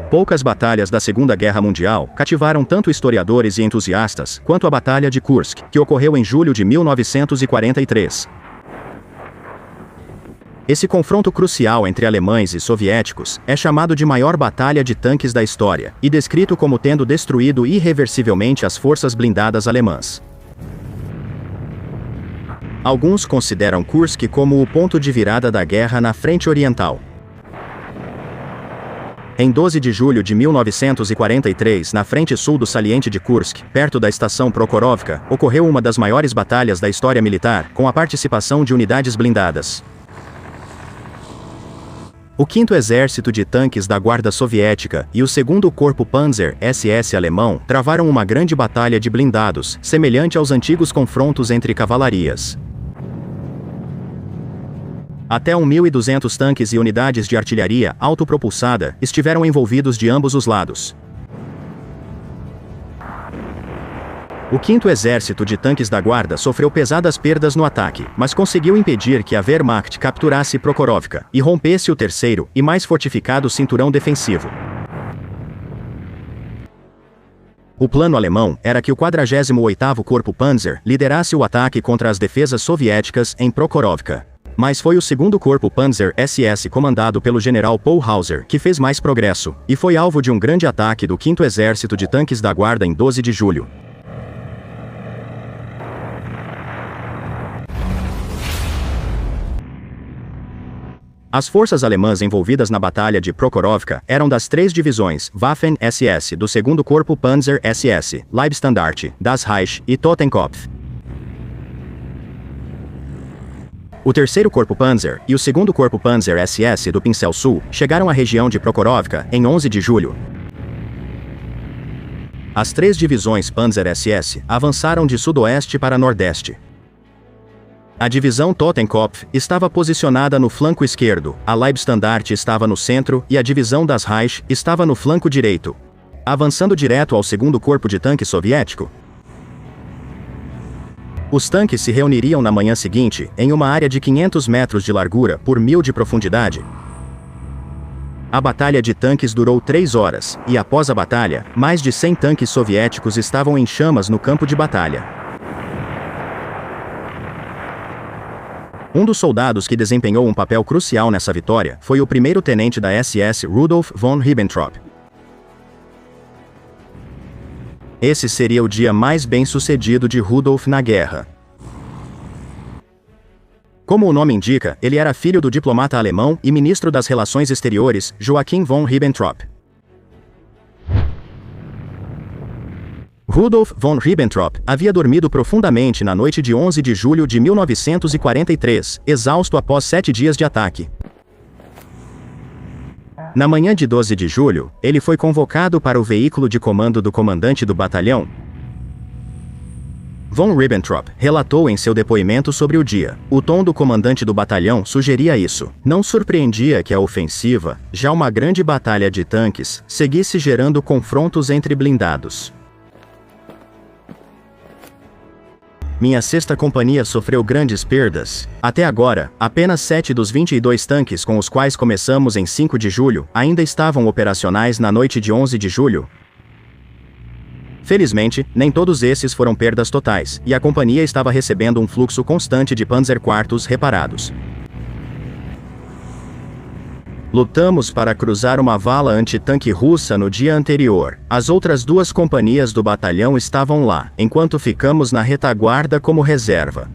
Poucas batalhas da Segunda Guerra Mundial cativaram tanto historiadores e entusiastas quanto a Batalha de Kursk, que ocorreu em julho de 1943. Esse confronto crucial entre alemães e soviéticos é chamado de maior batalha de tanques da história, e descrito como tendo destruído irreversivelmente as forças blindadas alemãs. Alguns consideram Kursk como o ponto de virada da guerra na frente oriental. Em 12 de julho de 1943, na frente sul do saliente de Kursk, perto da estação Prokhorovka, ocorreu uma das maiores batalhas da história militar, com a participação de unidades blindadas. O 5º Exército de Tanques da Guarda Soviética e o 2º Corpo Panzer SS alemão travaram uma grande batalha de blindados, semelhante aos antigos confrontos entre cavalarias. Até 1.200 tanques e unidades de artilharia autopropulsada estiveram envolvidos de ambos os lados. O 5º Exército de Tanques da Guarda sofreu pesadas perdas no ataque, mas conseguiu impedir que a Wehrmacht capturasse Prokhorovka e rompesse o 3º e mais fortificado cinturão defensivo. O plano alemão era que o 48º Corpo Panzer liderasse o ataque contra as defesas soviéticas em Prokhorovka. Mas foi o 2º Corpo Panzer SS comandado pelo general Paul Hauser que fez mais progresso, e foi alvo de um grande ataque do 5º Exército de Tanques da Guarda em 12 de julho. As forças alemãs envolvidas na Batalha de Prokhorovka eram das 3 divisões Waffen-SS do 2º Corpo Panzer SS, Leibstandarte, Das Reich e Totenkopf. O 3º Corpo Panzer e o 2º Corpo Panzer SS do Pincel Sul chegaram à região de Prokhorovka em 11 de julho. As 3 divisões Panzer SS avançaram de sudoeste para nordeste. A divisão Totenkopf estava posicionada no flanco esquerdo, a Leibstandarte estava no centro e a divisão Das Reich estava no flanco direito. Avançando direto ao 2º Corpo de Tanque soviético, os tanques se reuniriam na manhã seguinte, em uma área de 500 metros de largura por 1.000 de profundidade. A batalha de tanques durou 3 horas, e após a batalha, mais de 100 tanques soviéticos estavam em chamas no campo de batalha. Um dos soldados que desempenhou um papel crucial nessa vitória foi o 1º tenente da SS Rudolf von Ribbentrop. Esse seria o dia mais bem-sucedido de Rudolf na guerra. Como o nome indica, ele era filho do diplomata alemão e ministro das Relações Exteriores, Joachim von Ribbentrop. Rudolf von Ribbentrop havia dormido profundamente na noite de 11 de julho de 1943, exausto após 7 dias de ataque. Na manhã de 12 de julho, ele foi convocado para o veículo de comando do comandante do batalhão. Von Ribbentrop relatou em seu depoimento sobre o dia. O tom do comandante do batalhão sugeria isso. Não surpreendia que a ofensiva, já uma grande batalha de tanques, seguisse gerando confrontos entre blindados. Minha 6ª companhia sofreu grandes perdas. Até agora, apenas 7 dos 22 tanques com os quais começamos em 5 de julho ainda estavam operacionais na noite de 11 de julho. Felizmente, nem todos esses foram perdas totais, e a companhia estava recebendo um fluxo constante de Panzer IV reparados. Lutamos para cruzar uma vala antitanque russa no dia anterior. As outras 2 companhias do batalhão estavam lá, enquanto ficamos na retaguarda como reserva.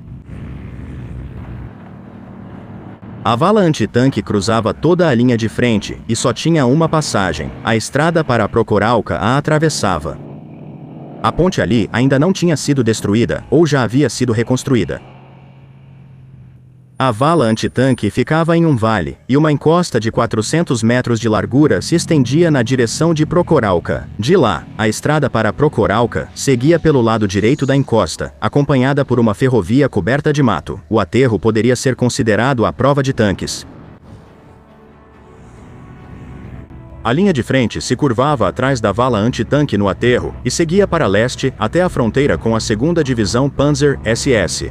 A vala antitanque cruzava toda a linha de frente, e só tinha uma passagem. A estrada para Prokhorovka a atravessava. A ponte ali ainda não tinha sido destruída, ou já havia sido reconstruída. A vala antitanque ficava em um vale, e uma encosta de 400 metros de largura se estendia na direção de Prokhorovka. De lá, a estrada para Prokhorovka seguia pelo lado direito da encosta, acompanhada por uma ferrovia coberta de mato. O aterro poderia ser considerado a prova de tanques. A linha de frente se curvava atrás da vala antitanque no aterro, e seguia para leste, até a fronteira com a 2ª Divisão Panzer SS.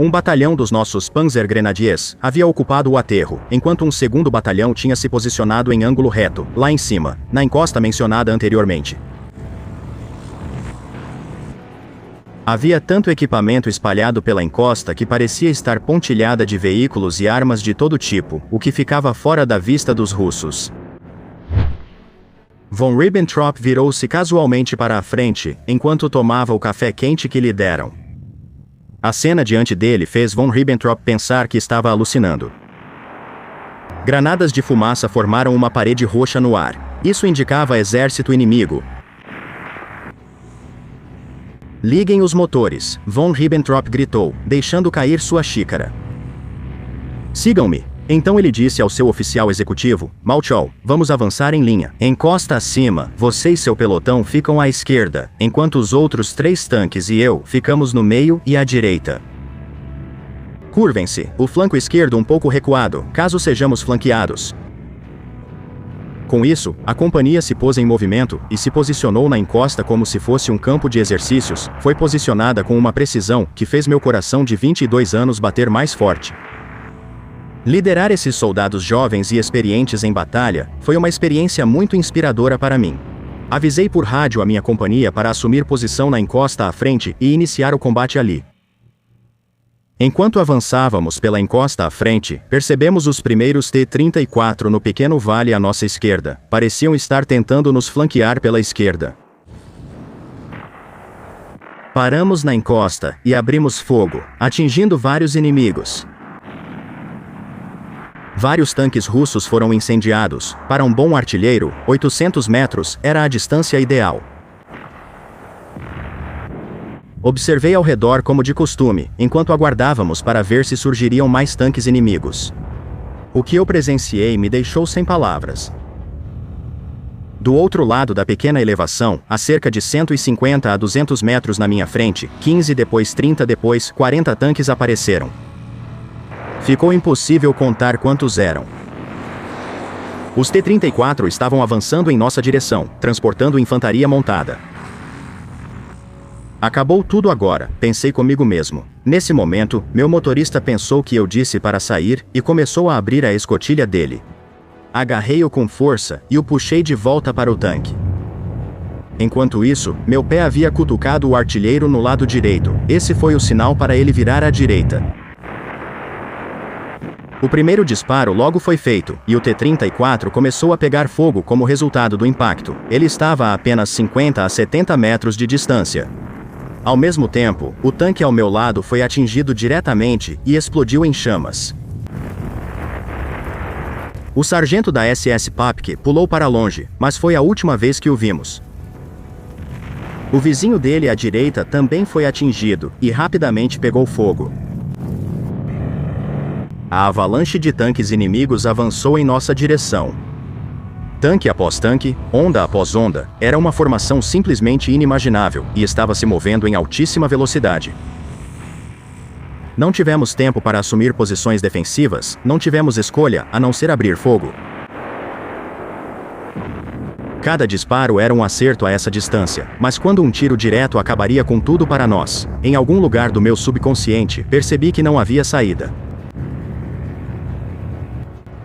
Um batalhão dos nossos Panzer Grenadiers havia ocupado o aterro, enquanto um segundo batalhão tinha se posicionado em ângulo reto, lá em cima, na encosta mencionada anteriormente. Havia tanto equipamento espalhado pela encosta que parecia estar pontilhada de veículos e armas de todo tipo, o que ficava fora da vista dos russos. Von Ribbentrop virou-se casualmente para a frente, enquanto tomava o café quente que lhe deram. A cena diante dele fez Von Ribbentrop pensar que estava alucinando. Granadas de fumaça formaram uma parede roxa no ar. Isso indicava exército inimigo. "Liguem os motores", Von Ribbentrop gritou, deixando cair sua xícara. "Sigam-me." Então ele disse ao seu oficial executivo, Malchow, "Vamos avançar em linha. Encosta acima, você e seu pelotão ficam à esquerda, enquanto os outros 3 tanques e eu ficamos no meio e à direita. Curvem-se, o flanco esquerdo um pouco recuado, caso sejamos flanqueados." Com isso, a companhia se pôs em movimento e se posicionou na encosta como se fosse um campo de exercícios. Foi posicionada com uma precisão que fez meu coração de 22 anos bater mais forte. Liderar esses soldados jovens e experientes em batalha foi uma experiência muito inspiradora para mim. Avisei por rádio a minha companhia para assumir posição na encosta à frente e iniciar o combate ali. Enquanto avançávamos pela encosta à frente, percebemos os primeiros T-34 no pequeno vale à nossa esquerda. Pareciam estar tentando nos flanquear pela esquerda. Paramos na encosta e abrimos fogo, atingindo vários inimigos. Vários tanques russos foram incendiados. Para um bom artilheiro, 800 metros era a distância ideal. Observei ao redor como de costume, enquanto aguardávamos para ver se surgiriam mais tanques inimigos. O que eu presenciei me deixou sem palavras. Do outro lado da pequena elevação, a cerca de 150 a 200 metros na minha frente, 15 depois 30 depois, 40 tanques apareceram. Ficou impossível contar quantos eram. Os T-34 estavam avançando em nossa direção, transportando infantaria montada. Acabou tudo agora, pensei comigo mesmo. Nesse momento, meu motorista pensou que eu disse para sair, e começou a abrir a escotilha dele. Agarrei-o com força, e o puxei de volta para o tanque. Enquanto isso, meu pé havia cutucado o artilheiro no lado direito. Esse foi o sinal para ele virar à direita. O primeiro disparo logo foi feito, e o T-34 começou a pegar fogo como resultado do impacto. Ele estava a apenas 50 a 70 metros de distância. Ao mesmo tempo, o tanque ao meu lado foi atingido diretamente e explodiu em chamas. O sargento da SS Papke pulou para longe, mas foi a última vez que o vimos. O vizinho dele à direita também foi atingido, e rapidamente pegou fogo. A avalanche de tanques inimigos avançou em nossa direção. Tanque após tanque, onda após onda, era uma formação simplesmente inimaginável, e estava se movendo em altíssima velocidade. Não tivemos tempo para assumir posições defensivas, não tivemos escolha, a não ser abrir fogo. Cada disparo era um acerto a essa distância, mas quando um tiro direto acabaria com tudo para nós, em algum lugar do meu subconsciente, percebi que não havia saída.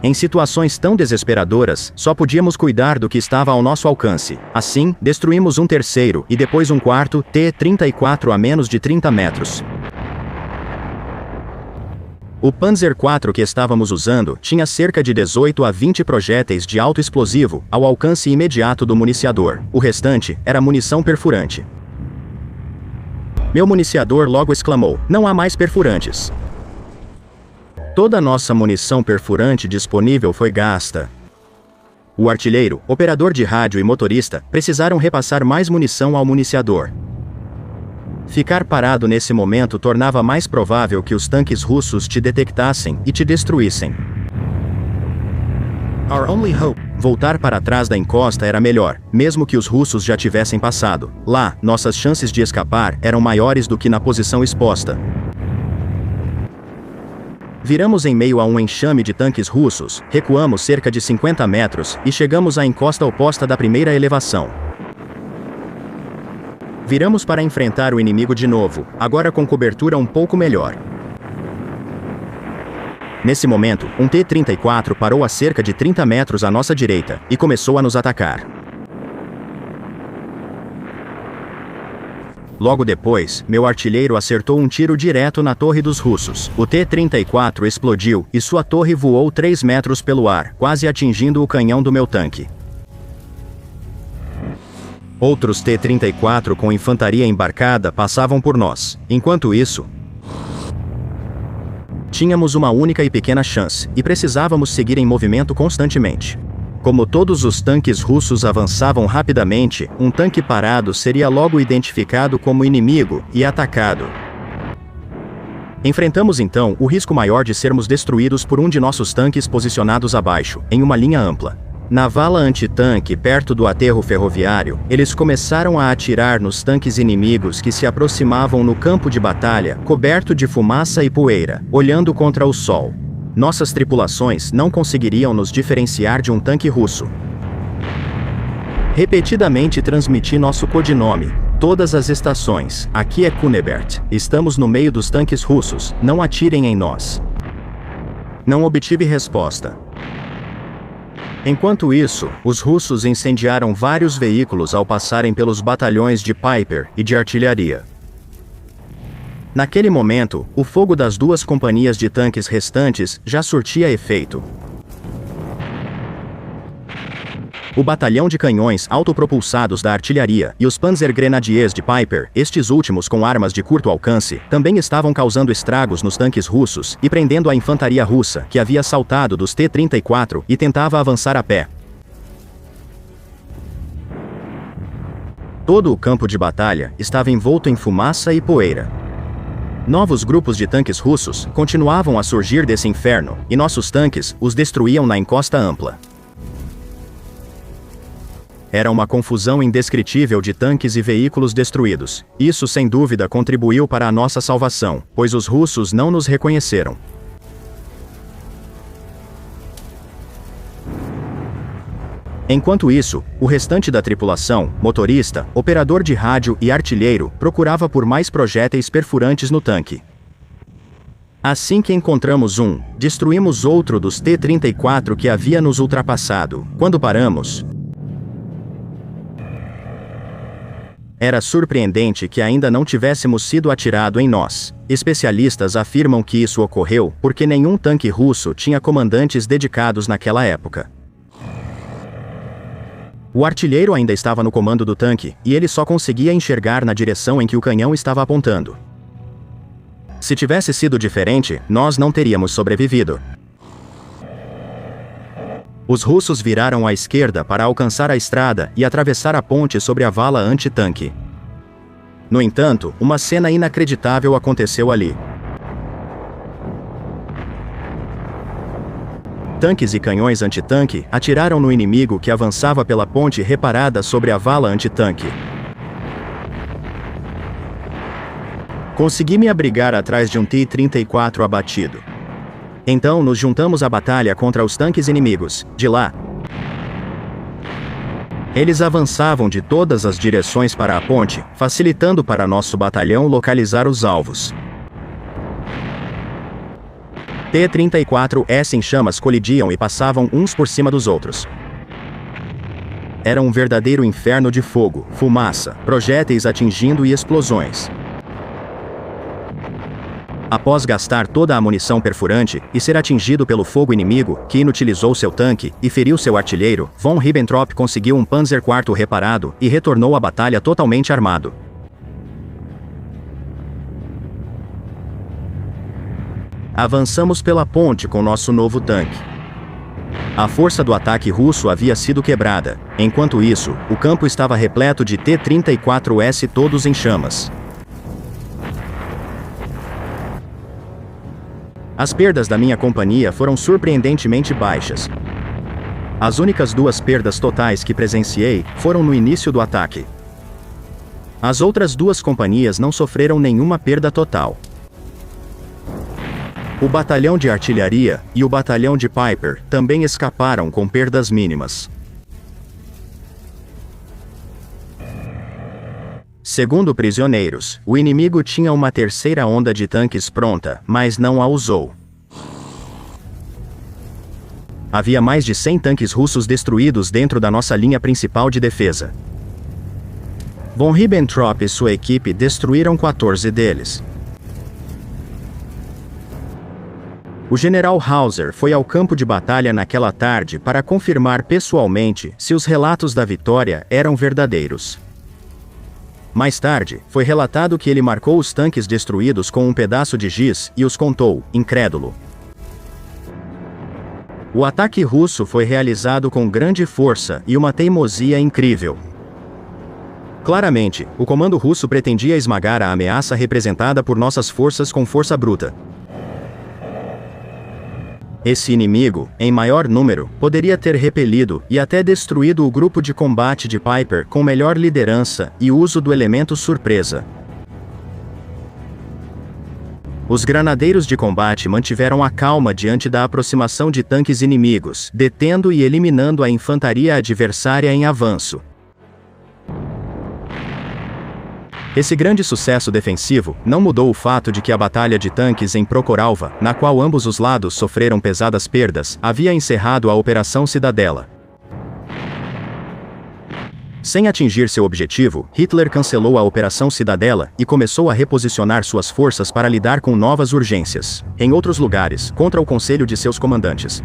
Em situações tão desesperadoras, só podíamos cuidar do que estava ao nosso alcance. Assim, destruímos um terceiro, e depois um quarto, T-34 a menos de 30 metros. O Panzer IV que estávamos usando tinha cerca de 18 a 20 projéteis de alto explosivo, ao alcance imediato do municiador. O restante era munição perfurante. Meu municiador logo exclamou: "Não há mais perfurantes." Toda a nossa munição perfurante disponível foi gasta. O artilheiro, operador de rádio e motorista precisaram repassar mais munição ao municiador. Ficar parado nesse momento tornava mais provável que os tanques russos te detectassem e te destruíssem. Our only hope. Voltar para trás da encosta era melhor, mesmo que os russos já tivessem passado. Lá, nossas chances de escapar eram maiores do que na posição exposta. Viramos em meio a um enxame de tanques russos, recuamos cerca de 50 metros e chegamos à encosta oposta da primeira elevação. Viramos para enfrentar o inimigo de novo, agora com cobertura um pouco melhor. Nesse momento, um T-34 parou a cerca de 30 metros à nossa direita, e começou a nos atacar. Logo depois, meu artilheiro acertou um tiro direto na torre dos russos. O T-34 explodiu, e sua torre voou 3 metros pelo ar, quase atingindo o canhão do meu tanque. Outros T-34 com infantaria embarcada passavam por nós. Enquanto isso, tínhamos uma única e pequena chance, e precisávamos seguir em movimento constantemente. Como todos os tanques russos avançavam rapidamente, um tanque parado seria logo identificado como inimigo e atacado. Enfrentamos então o risco maior de sermos destruídos por um de nossos tanques posicionados abaixo, em uma linha ampla. Na vala antitanque perto do aterro ferroviário, eles começaram a atirar nos tanques inimigos que se aproximavam no campo de batalha, coberto de fumaça e poeira, olhando contra o sol. Nossas tripulações não conseguiriam nos diferenciar de um tanque russo. Repetidamente transmiti nosso codinome. Todas as estações. Aqui é Kunibert. Estamos no meio dos tanques russos. Não atirem em nós. Não obtive resposta. Enquanto isso, os russos incendiaram vários veículos ao passarem pelos batalhões de Piper e de artilharia. Naquele momento, o fogo das 2 companhias de tanques restantes já surtia efeito. O batalhão de canhões autopropulsados da artilharia e os Panzergrenadiers de Piper, estes últimos com armas de curto alcance, também estavam causando estragos nos tanques russos e prendendo a infantaria russa, que havia saltado dos T-34 e tentava avançar a pé. Todo o campo de batalha estava envolto em fumaça e poeira. Novos grupos de tanques russos continuavam a surgir desse inferno, e nossos tanques os destruíam na encosta ampla. Era uma confusão indescritível de tanques e veículos destruídos. Isso sem dúvida contribuiu para a nossa salvação, pois os russos não nos reconheceram. Enquanto isso, o restante da tripulação, motorista, operador de rádio e artilheiro, procurava por mais projéteis perfurantes no tanque. Assim que encontramos um, destruímos outro dos T-34 que havia nos ultrapassado. Quando paramos, era surpreendente que ainda não tivéssemos sido atirado em nós. Especialistas afirmam que isso ocorreu porque nenhum tanque russo tinha comandantes dedicados naquela época. O artilheiro ainda estava no comando do tanque, e ele só conseguia enxergar na direção em que o canhão estava apontando. Se tivesse sido diferente, nós não teríamos sobrevivido. Os russos viraram à esquerda para alcançar a estrada e atravessar a ponte sobre a vala anti-tanque. No entanto, uma cena inacreditável aconteceu ali. Tanques e canhões antitanque atiraram no inimigo que avançava pela ponte reparada sobre a vala antitanque. Consegui me abrigar atrás de um T-34 abatido. Então nos juntamos à batalha contra os tanques inimigos. De lá, eles avançavam de todas as direções para a ponte, facilitando para nosso batalhão localizar os alvos. T-34s em chamas colidiam e passavam uns por cima dos outros. Era um verdadeiro inferno de fogo, fumaça, projéteis atingindo e explosões. Após gastar toda a munição perfurante e ser atingido pelo fogo inimigo, que inutilizou seu tanque e feriu seu artilheiro, von Ribbentrop conseguiu um Panzer IV reparado e retornou à batalha totalmente armado. Avançamos pela ponte com nosso novo tanque. A força do ataque russo havia sido quebrada. Enquanto isso, o campo estava repleto de T-34s todos em chamas. As perdas da minha companhia foram surpreendentemente baixas. As únicas 2 perdas totais que presenciei foram no início do ataque. As outras 2 companhias não sofreram nenhuma perda total. O batalhão de artilharia e o batalhão de Piper também escaparam com perdas mínimas. Segundo prisioneiros, o inimigo tinha uma terceira onda de tanques pronta, mas não a usou. Havia mais de 100 tanques russos destruídos dentro da nossa linha principal de defesa. Von Ribbentrop e sua equipe destruíram 14 deles. O general Hauser foi ao campo de batalha naquela tarde para confirmar pessoalmente se os relatos da vitória eram verdadeiros. Mais tarde, foi relatado que ele marcou os tanques destruídos com um pedaço de giz e os contou, incrédulo. O ataque russo foi realizado com grande força e uma teimosia incrível. Claramente, o comando russo pretendia esmagar a ameaça representada por nossas forças com força bruta. Esse inimigo, em maior número, poderia ter repelido e até destruído o grupo de combate de Piper com melhor liderança e uso do elemento surpresa. Os granadeiros de combate mantiveram a calma diante da aproximação de tanques inimigos, detendo e eliminando a infantaria adversária em avanço. Esse grande sucesso defensivo não mudou o fato de que a batalha de tanques em Prokhorovka, na qual ambos os lados sofreram pesadas perdas, havia encerrado a Operação Cidadela. Sem atingir seu objetivo, Hitler cancelou a Operação Cidadela e começou a reposicionar suas forças para lidar com novas urgências, em outros lugares, contra o conselho de seus comandantes.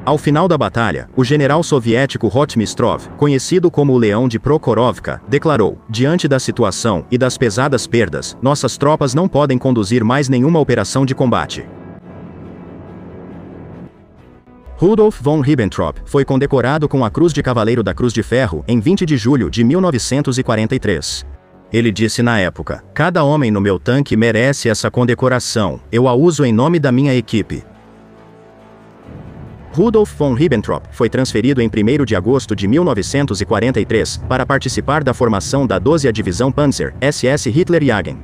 Ao final da batalha, o general soviético Rotmistrov, conhecido como o Leão de Prokhorovka, declarou: diante da situação e das pesadas perdas, nossas tropas não podem conduzir mais nenhuma operação de combate. Rudolf von Ribbentrop foi condecorado com a Cruz de Cavaleiro da Cruz de Ferro em 20 de julho de 1943. Ele disse na época: cada homem no meu tanque merece essa condecoração, eu a uso em nome da minha equipe. Rudolf von Ribbentrop foi transferido em 1º de agosto de 1943 para participar da formação da 12ª Divisão Panzer SS Hitlerjagd.